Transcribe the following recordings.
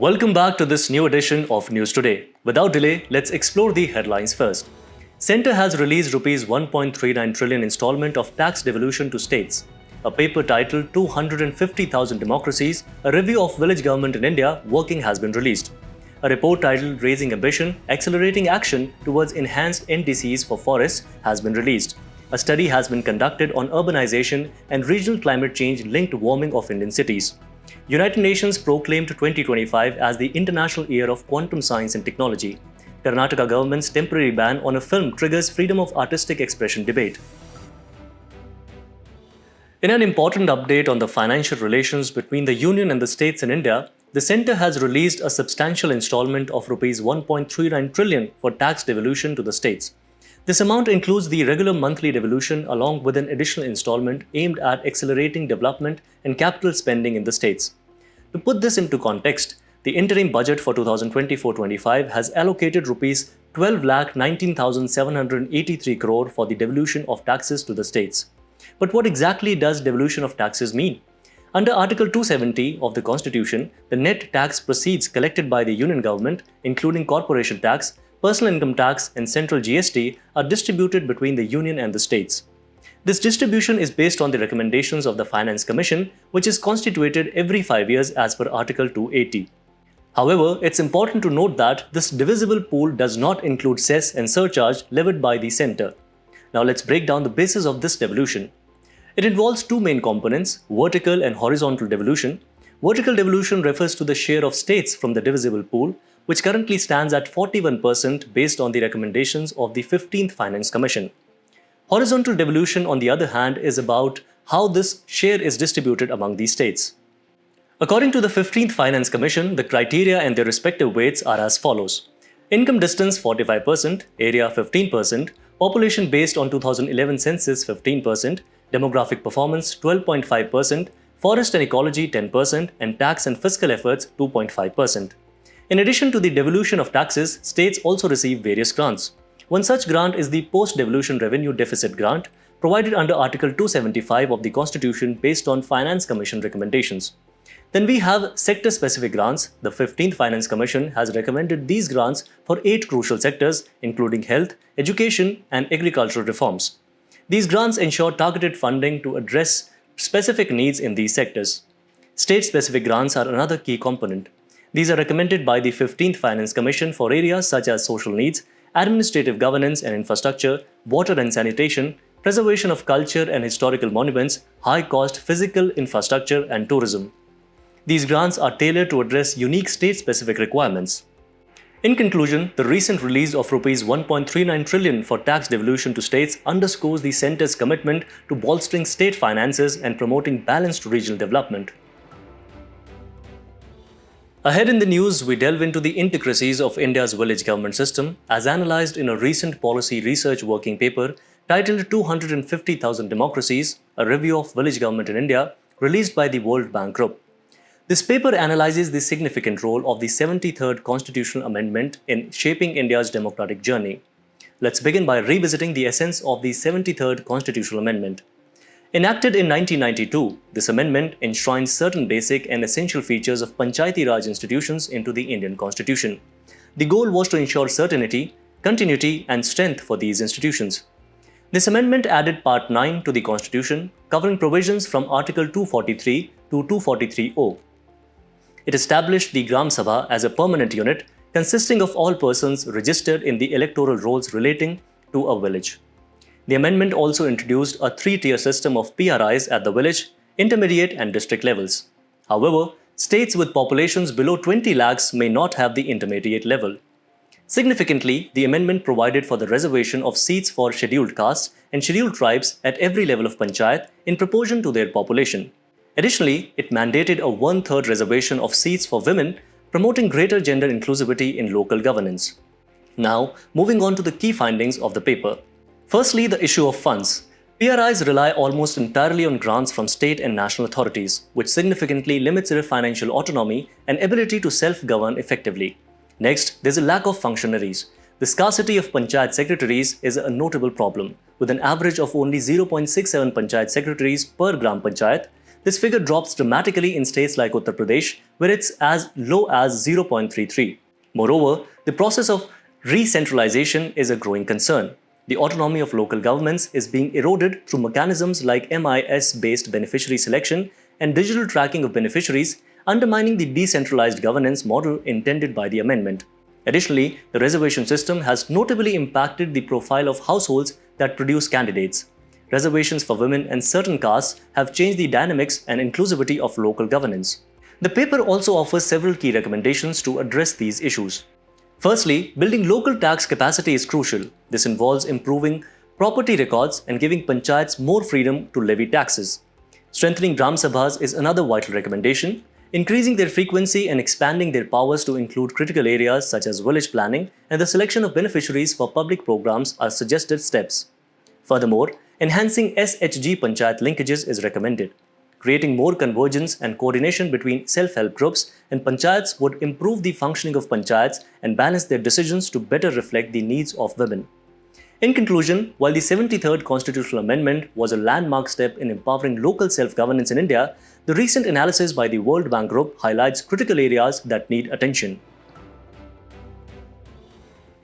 Welcome back to this new edition of News Today. Without delay, let's explore the headlines first. Centre has released Rs 1.39 trillion installment of tax devolution to states. A paper titled 250,000 Democracies, a review of village government in India working has been released. A report titled Raising Ambition, Accelerating Action Towards Enhanced NDCs for Forests has been released. A study has been conducted on urbanization and regional climate change linked to warming of Indian cities. United Nations proclaimed 2025 as the International Year of Quantum Science and Technology. Karnataka government's temporary ban on a film triggers freedom of artistic expression debate. In an important update on the financial relations between the Union and the states in India, the Centre has released a substantial installment of Rs 1.39 trillion for tax devolution to the states. This amount includes the regular monthly devolution along with an additional installment aimed at accelerating development and capital spending in the states. To put this into context, the interim budget for 2024-25 has allocated Rs 12,19,783 crore for the devolution of taxes to the states. But what exactly does devolution of taxes mean? Under Article 270 of the Constitution, the net tax proceeds collected by the Union government, including corporation tax, personal income tax and central GST, are distributed between the Union and the states. This distribution is based on the recommendations of the Finance Commission, which is constituted every 5 years as per Article 280. However, it's important to note that this divisible pool does not include cess and surcharge levied by the Centre. Now let's break down the basis of this devolution. It involves two main components, vertical and horizontal devolution. Vertical devolution refers to the share of states from the divisible pool, which currently stands at 41% based on the recommendations of the 15th Finance Commission. Horizontal devolution, on the other hand, is about how this share is distributed among these states. According to the 15th Finance Commission, the criteria and their respective weights are as follows. Income distance 45%, area 15%, population based on 2011 census 15%, demographic performance 12.5%, forest and ecology 10%, and tax and fiscal efforts 2.5%. In addition to the devolution of taxes, states also receive various grants. One such grant is the Post-Devolution Revenue Deficit Grant, provided under Article 275 of the Constitution based on Finance Commission recommendations. Then we have sector-specific grants. The 15th Finance Commission has recommended these grants for 8 crucial sectors, including health, education, and agricultural reforms. These grants ensure targeted funding to address specific needs in these sectors. State-specific grants are another key component. These are recommended by the 15th Finance Commission for areas such as social needs, administrative governance and infrastructure, water and sanitation, preservation of culture and historical monuments, high-cost physical infrastructure and tourism. These grants are tailored to address unique state-specific requirements. In conclusion, the recent release of Rs 1.39 trillion for tax devolution to states underscores the Centre's commitment to bolstering state finances and promoting balanced regional development. Ahead in the news, we delve into the intricacies of India's village government system as analysed in a recent policy research working paper titled 250,000 Democracies, a review of village government in India, released by the World Bank Group. This paper analyses the significant role of the 73rd Constitutional Amendment in shaping India's democratic journey. Let's begin by revisiting the essence of the 73rd Constitutional Amendment. Enacted in 1992, this amendment enshrines certain basic and essential features of Panchayati Raj institutions into the Indian Constitution. The goal was to ensure certainty, continuity, and strength for these institutions. This amendment added Part 9 to the Constitution, covering provisions from Article 243 to 243O. It established the Gram Sabha as a permanent unit consisting of all persons registered in the electoral rolls relating to a village. The amendment also introduced a 3-tier system of PRIs at the village, intermediate and district levels. However, states with populations below 20 lakhs may not have the intermediate level. Significantly, the amendment provided for the reservation of seats for scheduled castes and scheduled tribes at every level of panchayat in proportion to their population. Additionally, it mandated a 1/3 reservation of seats for women, promoting greater gender inclusivity in local governance. Now, moving on to the key findings of the paper. Firstly, the issue of funds. PRIs rely almost entirely on grants from state and national authorities, which significantly limits their financial autonomy and ability to self-govern effectively. Next, there's a lack of functionaries. The scarcity of panchayat secretaries is a notable problem, with an average of only 0.67 panchayat secretaries per gram panchayat. this figure drops dramatically in states like Uttar Pradesh, where it's as low as 0.33. Moreover, the process of re-centralization is a growing concern. The autonomy of local governments is being eroded through mechanisms like MIS-based beneficiary selection and digital tracking of beneficiaries, undermining the decentralized governance model intended by the amendment. Additionally, the reservation system has notably impacted the profile of households that produce candidates. Reservations for women and certain castes have changed the dynamics and inclusivity of local governance. The paper also offers several key recommendations to address these issues. Firstly, building local tax capacity is crucial. This involves improving property records and giving panchayats more freedom to levy taxes. Strengthening Gram Sabhas is another vital recommendation. Increasing their frequency and expanding their powers to include critical areas such as village planning and the selection of beneficiaries for public programs are suggested steps. Furthermore, enhancing SHG panchayat linkages is recommended. Creating more convergence and coordination between self-help groups and panchayats would improve the functioning of panchayats and balance their decisions to better reflect the needs of women. In conclusion, while the 73rd Constitutional Amendment was a landmark step in empowering local self-governance in India, the recent analysis by the World Bank Group highlights critical areas that need attention.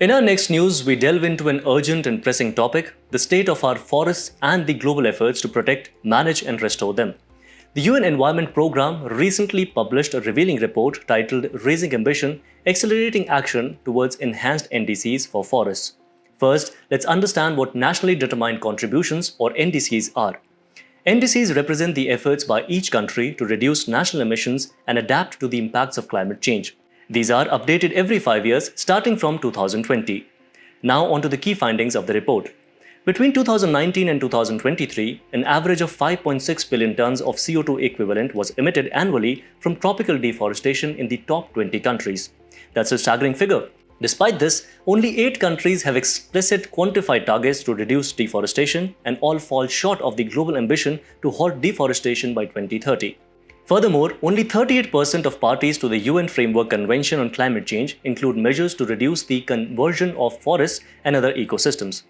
In our next news, we delve into an urgent and pressing topic, the state of our forests and the global efforts to protect, manage and restore them. The UN Environment Programme recently published a revealing report titled Raising Ambition, Accelerating Action Towards Enhanced NDCs for Forests. First, let's understand what Nationally Determined Contributions or NDCs are. NDCs represent the efforts by each country to reduce national emissions and adapt to the impacts of climate change. These are updated every 5 years starting from 2020. Now on to the key findings of the report. Between 2019 and 2023, an average of 5.6 billion tons of CO2 equivalent was emitted annually from tropical deforestation in the top 20 countries. That's a staggering figure. Despite this, only 8 countries have explicit quantified targets to reduce deforestation and all fall short of the global ambition to halt deforestation by 2030. Furthermore, only 38% of parties to the UN Framework Convention on Climate Change include measures to reduce the conversion of forests and other ecosystems.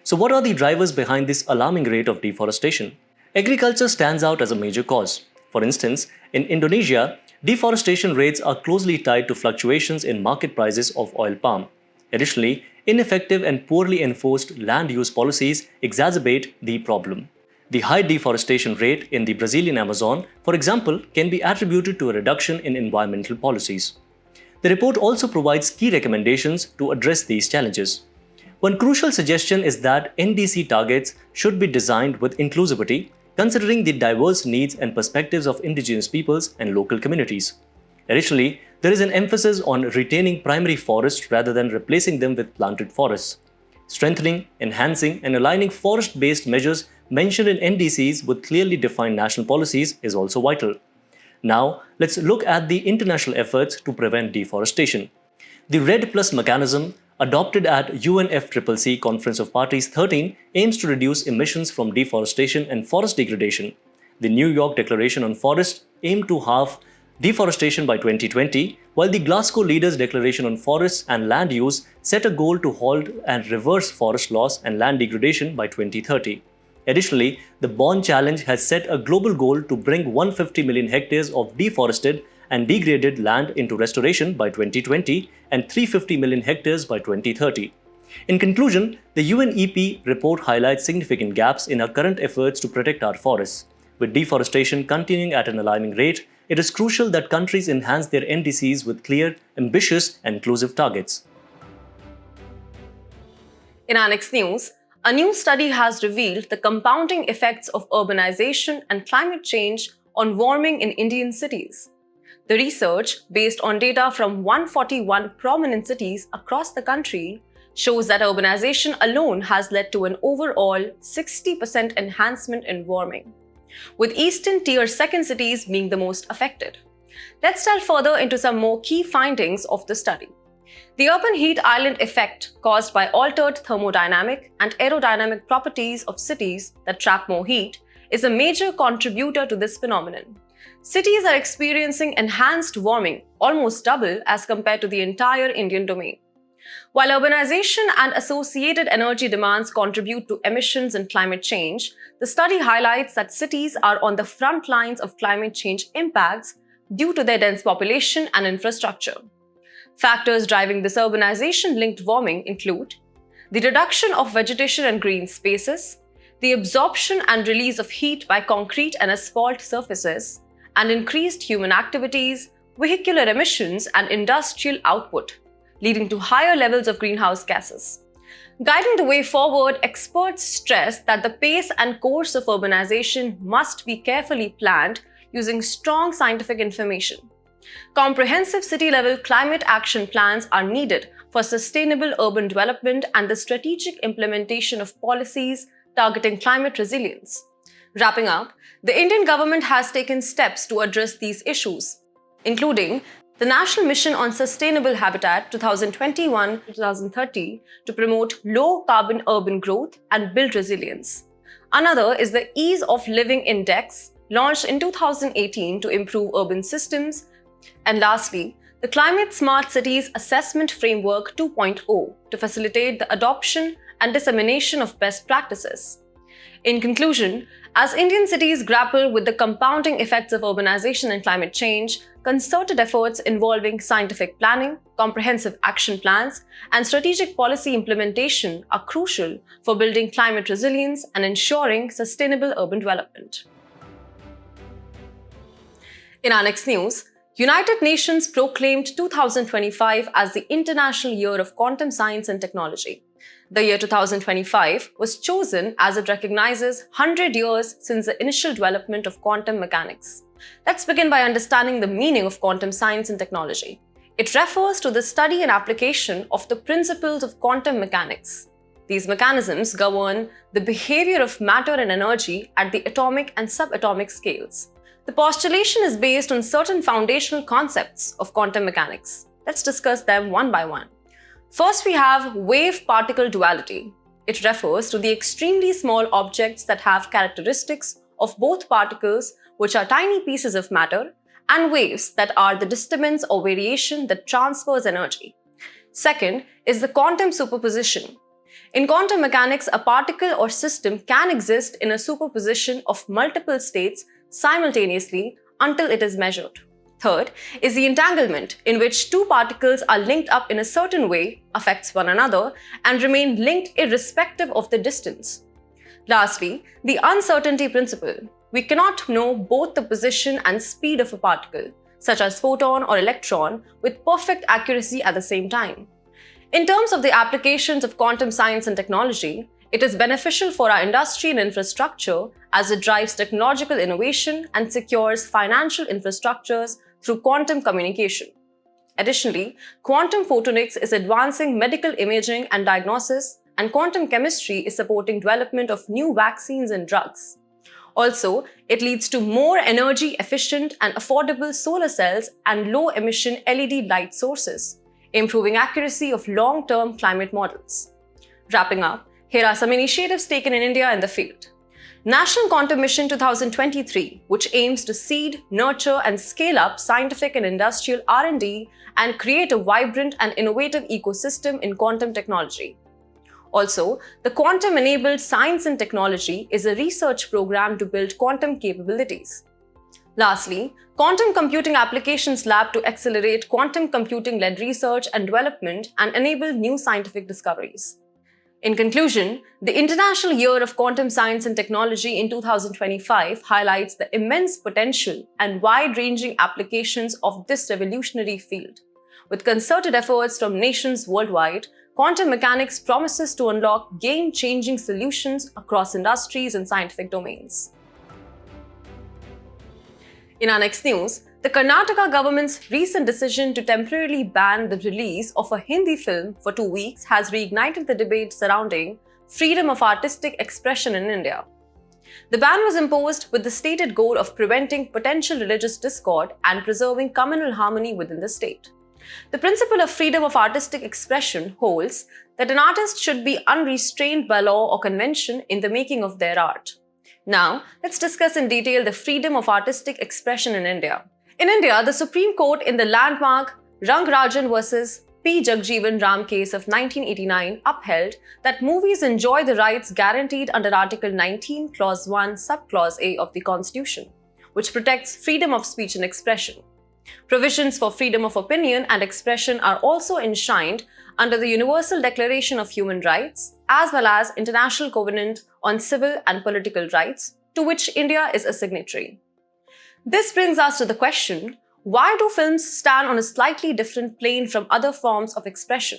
So what are the drivers behind this alarming rate of deforestation? Agriculture stands out as a major cause. For instance, in Indonesia, deforestation rates are closely tied to fluctuations in market prices of oil palm. Additionally, ineffective and poorly enforced land use policies exacerbate the problem. The high deforestation rate in the Brazilian Amazon, for example, can be attributed to a reduction in environmental policies. The report also provides key recommendations to address these challenges. One crucial suggestion is that NDC targets should be designed with inclusivity, considering the diverse needs and perspectives of indigenous peoples and local communities. Additionally, there is an emphasis on retaining primary forests rather than replacing them with planted forests. Strengthening, enhancing, and aligning forest-based measures mentioned in NDCs with clearly defined national policies is also vital. Now, let's look at the international efforts to prevent deforestation. The REDD+ mechanism, adopted at UNFCCC Conference of Parties 13, aims to reduce emissions from deforestation and forest degradation. The New York Declaration on Forests aimed to halve deforestation by 2020, while the Glasgow Leaders' Declaration on Forests and Land Use set a goal to halt and reverse forest loss and land degradation by 2030. Additionally, the Bonn Challenge has set a global goal to bring 150 million hectares of deforested and degraded land into restoration by 2020 and 350 million hectares by 2030. In conclusion, the UNEP report highlights significant gaps in our current efforts to protect our forests. With deforestation continuing at an alarming rate, it is crucial that countries enhance their NDCs with clear, ambitious, and inclusive targets. In our next news, a new study has revealed the compounding effects of urbanization and climate change on warming in Indian cities. The research, based on data from 141 prominent cities across the country, shows that urbanization alone has led to an overall 60% enhancement in warming, with Eastern Tier 2 cities being the most affected. Let's delve further into some more key findings of the study. The urban heat island effect, caused by altered thermodynamic and aerodynamic properties of cities that trap more heat, is a major contributor to this phenomenon. Cities are experiencing enhanced warming, almost double as compared to the entire Indian domain. While urbanization and associated energy demands contribute to emissions and climate change, the study highlights that cities are on the front lines of climate change impacts due to their dense population and infrastructure. Factors driving this urbanization-linked warming include the reduction of vegetation and green spaces, the absorption and release of heat by concrete and asphalt surfaces, and increased human activities, vehicular emissions, and industrial output, leading to higher levels of greenhouse gases. Guiding the way forward, experts stress that the pace and course of urbanization must be carefully planned using strong scientific information. Comprehensive city-level climate action plans are needed for sustainable urban development and the strategic implementation of policies targeting climate resilience. Wrapping up, the Indian government has taken steps to address these issues, including the National Mission on Sustainable Habitat 2021-2030 to promote low-carbon urban growth and build resilience. Another is the Ease of Living Index, launched in 2018 to improve urban systems. And lastly, the Climate Smart Cities Assessment Framework 2.0 to facilitate the adoption and dissemination of best practices. In conclusion, as Indian cities grapple with the compounding effects of urbanization and climate change, concerted efforts involving scientific planning, comprehensive action plans, and strategic policy implementation are crucial for building climate resilience and ensuring sustainable urban development. In our next news, United Nations proclaimed 2025 as the International Year of Quantum Science and Technology. The year 2025 was chosen as it recognizes 100 years since the initial development of quantum mechanics. Let's begin by understanding the meaning of quantum science and technology. It refers to the study and application of the principles of quantum mechanics. These mechanisms govern the behavior of matter and energy at the atomic and subatomic scales. The postulation is based on certain foundational concepts of quantum mechanics. Let's discuss them one by one. First, we have wave-particle duality. It refers to the extremely small objects that have characteristics of both particles, which are tiny pieces of matter, and waves that are the disturbance or variation that transfers energy. Second is the quantum superposition. In quantum mechanics, a particle or system can exist in a superposition of multiple states simultaneously until it is measured. Third is the entanglement, in which two particles are linked up in a certain way, affects one another, and remain linked irrespective of the distance. Lastly, the uncertainty principle. We cannot know both the position and speed of a particle, such as photon or electron, with perfect accuracy at the same time. In terms of the applications of quantum science and technology, it is beneficial for our industry and infrastructure as it drives technological innovation and secures financial infrastructures through quantum communication. Additionally, quantum photonics is advancing medical imaging and diagnosis, and quantum chemistry is supporting development of new vaccines and drugs. Also, it leads to more energy-efficient and affordable solar cells and low-emission LED light sources, improving accuracy of long-term climate models. Wrapping up, here are some initiatives taken in India in the field. National Quantum Mission 2023, which aims to seed, nurture, and scale up scientific and industrial R&D and create a vibrant and innovative ecosystem in quantum technology. Also, the Quantum-Enabled Science and Technology is a research program to build quantum capabilities. Lastly, Quantum Computing Applications Lab to accelerate quantum computing-led research and development and enable new scientific discoveries. In conclusion, the International Year of Quantum Science and Technology in 2025 highlights the immense potential and wide-ranging applications of this revolutionary field. With concerted efforts from nations worldwide, quantum mechanics promises to unlock game-changing solutions across industries and scientific domains. In our next news, the Karnataka government's recent decision to temporarily ban the release of a Hindi film for 2 weeks has reignited the debate surrounding freedom of artistic expression in India. The ban was imposed with the stated goal of preventing potential religious discord and preserving communal harmony within the state. The principle of freedom of artistic expression holds that an artist should be unrestrained by law or convention in the making of their art. Now, let's discuss in detail the freedom of artistic expression in India. In India, the Supreme Court in the landmark Rangarajan vs. P. Jagjeevan Ram case of 1989 upheld that movies enjoy the rights guaranteed under Article 19, Clause 1, Subclause A of the Constitution, which protects freedom of speech and expression. Provisions for freedom of opinion and expression are also enshrined under the Universal Declaration of Human Rights, as well as International Covenant on Civil and Political Rights, to which India is a signatory. This brings us to the question, why do films stand on a slightly different plane from other forms of expression?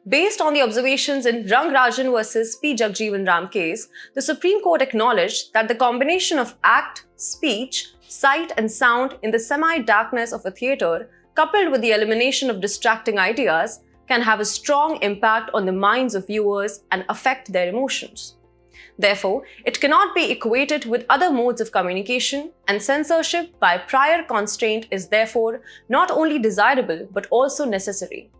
Based on the observations in Rangarajan versus P. Jagjeevan Ram case, the Supreme Court acknowledged that the combination of act, speech, sight and sound in the semi-darkness of a theatre, coupled with the elimination of distracting ideas, can have a strong impact on the minds of viewers and affect their emotions. Therefore, it cannot be equated with other modes of communication, and censorship by prior constraint is therefore not only desirable but also necessary.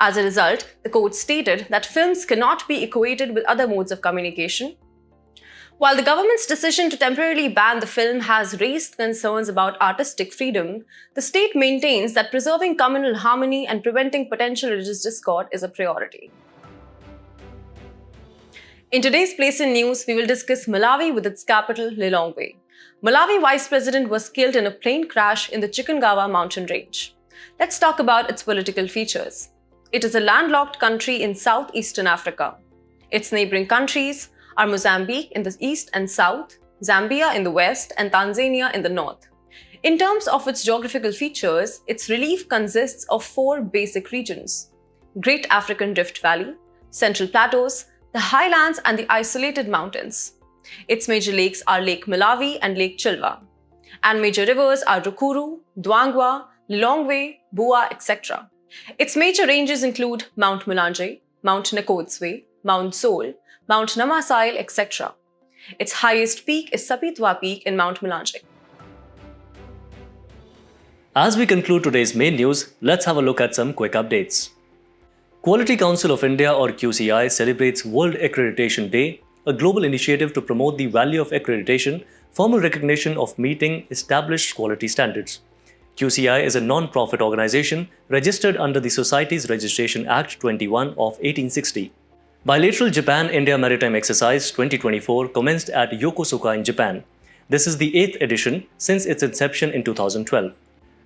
As a result, the court stated that films cannot be equated with other modes of communication. While the government's decision to temporarily ban the film has raised concerns about artistic freedom, the state maintains that preserving communal harmony and preventing potential religious discord is a priority. In today's Place in News, we will discuss Malawi with its capital, Lilongwe. Malawi Vice President was killed in a plane crash in the Chikangawa mountain range. Let's talk about its political features. It is a landlocked country in southeastern Africa. Its neighboring countries are Mozambique in the east and south, Zambia in the west, and Tanzania in the north. In terms of its geographical features, its relief consists of 4 basic regions: Great African Rift Valley, Central Plateaus, the highlands, and the isolated mountains. Its major lakes are Lake Malawi and Lake Chilwa, and major rivers are Rukuru, Dwangwa, Lilongwe, Bua, etc. Its major ranges include Mount Mulanje, Mount Nakotswe, Mount Sol, Mount Namasail, etc. Its highest peak is Sapitwa Peak in Mount Mulanje. As we conclude today's main news, let's have a look at some quick updates. Quality Council of India or QCI celebrates World Accreditation Day, a global initiative to promote the value of accreditation, formal recognition of meeting established quality standards. QCI is a non-profit organization registered under the Societies Registration Act 21 of 1860. Bilateral Japan-India Maritime Exercise 2024 commenced at Yokosuka in Japan. This is the 8th edition since its inception in 2012.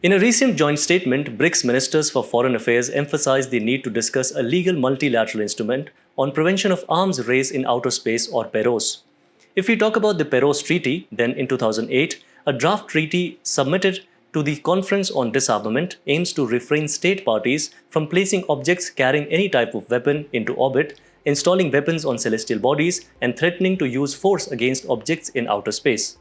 In a recent joint statement, BRICS Ministers for Foreign Affairs emphasized the need to discuss a legal multilateral instrument on prevention of arms race in outer space or PEROS. If we talk about the PEROS Treaty, then in 2008, a draft treaty submitted to the Conference on Disarmament aims to refrain state parties from placing objects carrying any type of weapon into orbit, installing weapons on celestial bodies, and threatening to use force against objects in outer space.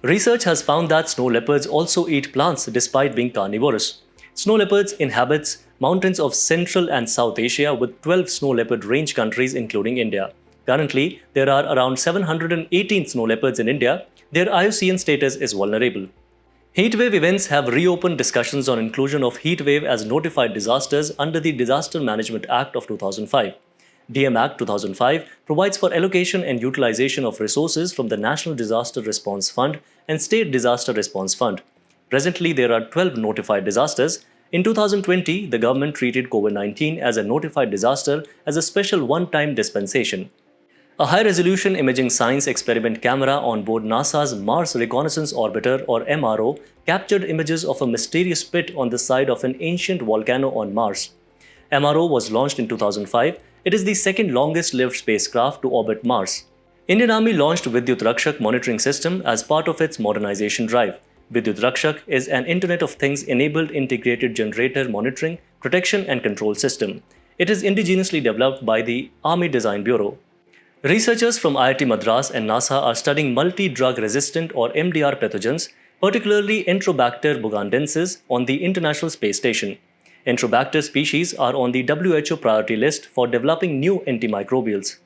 Research has found that snow leopards also eat plants despite being carnivorous. Snow leopards inhabit mountains of Central and South Asia with 12 snow leopard range countries including India. Currently, there are around 718 snow leopards in India. Their IUCN status is vulnerable. Heatwave events have reopened discussions on inclusion of heatwave as notified disasters under the Disaster Management Act of 2005. DM Act 2005 provides for allocation and utilization of resources from the National Disaster Response Fund and State Disaster Response Fund. Presently, there are 12 notified disasters. In 2020, the government treated COVID-19 as a notified disaster as a special one-time dispensation. A high-resolution imaging science experiment camera on board NASA's Mars Reconnaissance Orbiter or MRO captured images of a mysterious pit on the side of an ancient volcano on Mars. MRO was launched in 2005. It is the second longest-lived spacecraft to orbit Mars. Indian Army launched Vidyut Rakshak monitoring system as part of its modernization drive. Vidyut Rakshak is an Internet of Things-enabled integrated generator monitoring, protection and control system. It is indigenously developed by the Army Design Bureau. Researchers from IIT Madras and NASA are studying multi-drug resistant or MDR pathogens, particularly Enterobacter bugandensis, on the International Space Station. Enterobacter species are on the WHO priority list for developing new antimicrobials.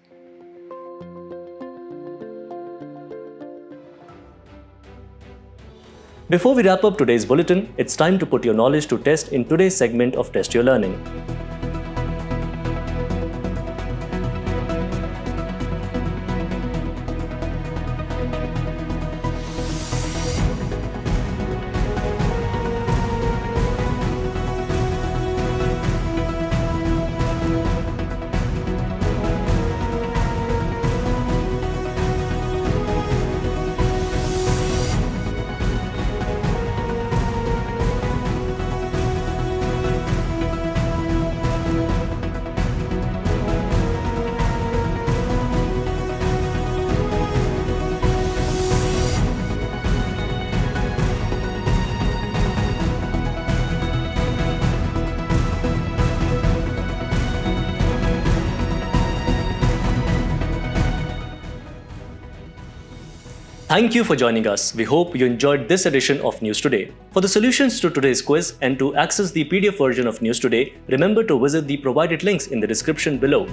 Before we wrap up today's bulletin, it's time to put your knowledge to test in today's segment of Test Your Learning. Thank you for joining us. We hope you enjoyed this edition of News Today. For the solutions to today's quiz and to access the PDF version of News Today, remember to visit the provided links in the description below.